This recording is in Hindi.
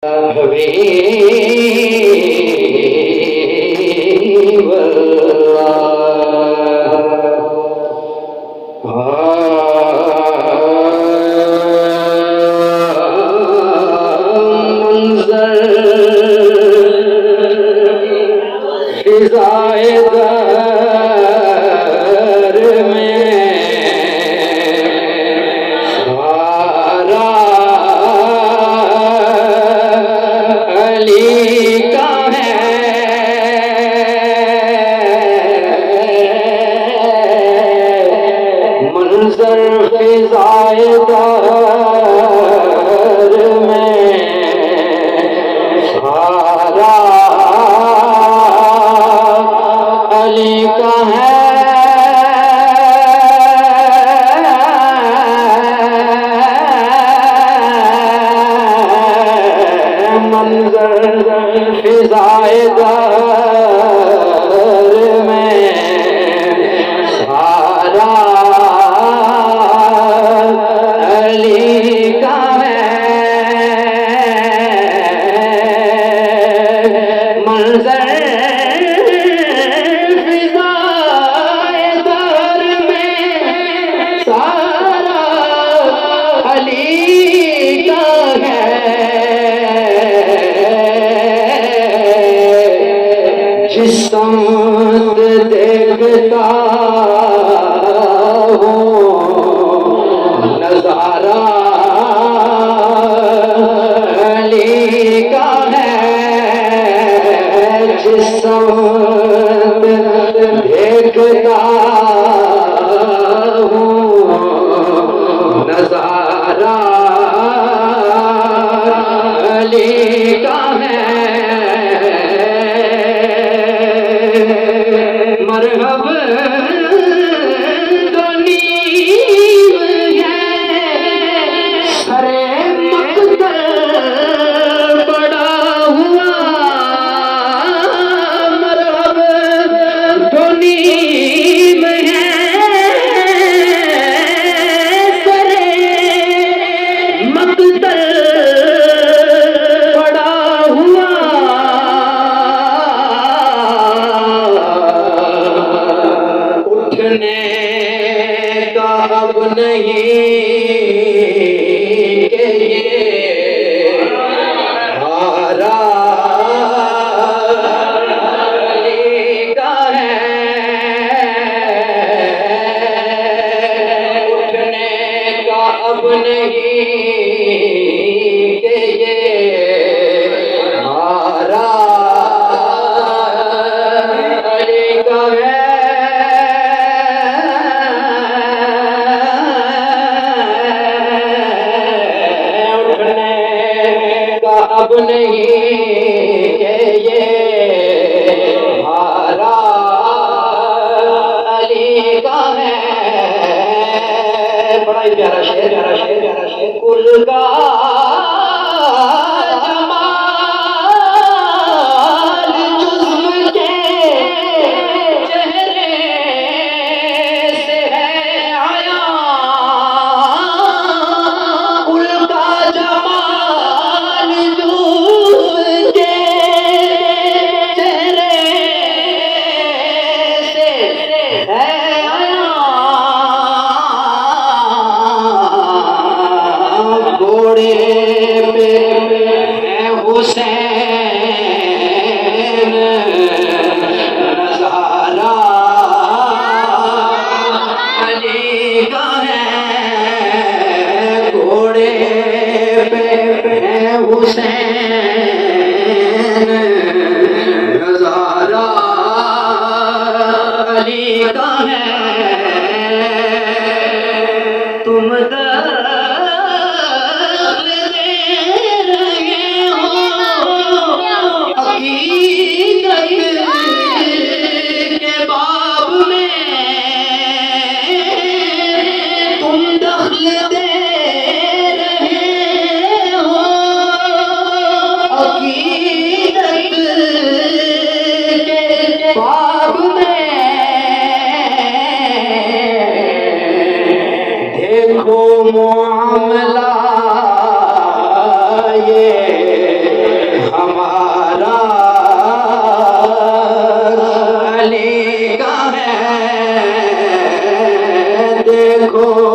हबीब समत देखता हूँ नजारा अली का है। जिस समत देखता हूँ नजारा अली का है। मरहब दो नीम है सरे मकदर बड़ा हुआ। मरहब दो नीम है सरे मकदर बड़ा हुआ। उठने का अब नहीं के ये हारा अली का है। उठने का अब नहीं के ये हारा अली का है। अब नहीं के ये हारा अली का है। बड़ा ही प्यारा शेर प्यारा शेर प्यारा शेर। कुल का जमाल जुज़्व के चेहरे से है आया। कुल का जमाल जुज़्व के चेहरे से है आया। घोड़े पे है हुसैन नज़ारा अली का है। घोड़े पे है हुसैन नज़ारा अली का है। तुम के बाब में तुम दखल दे रहे हो। देखो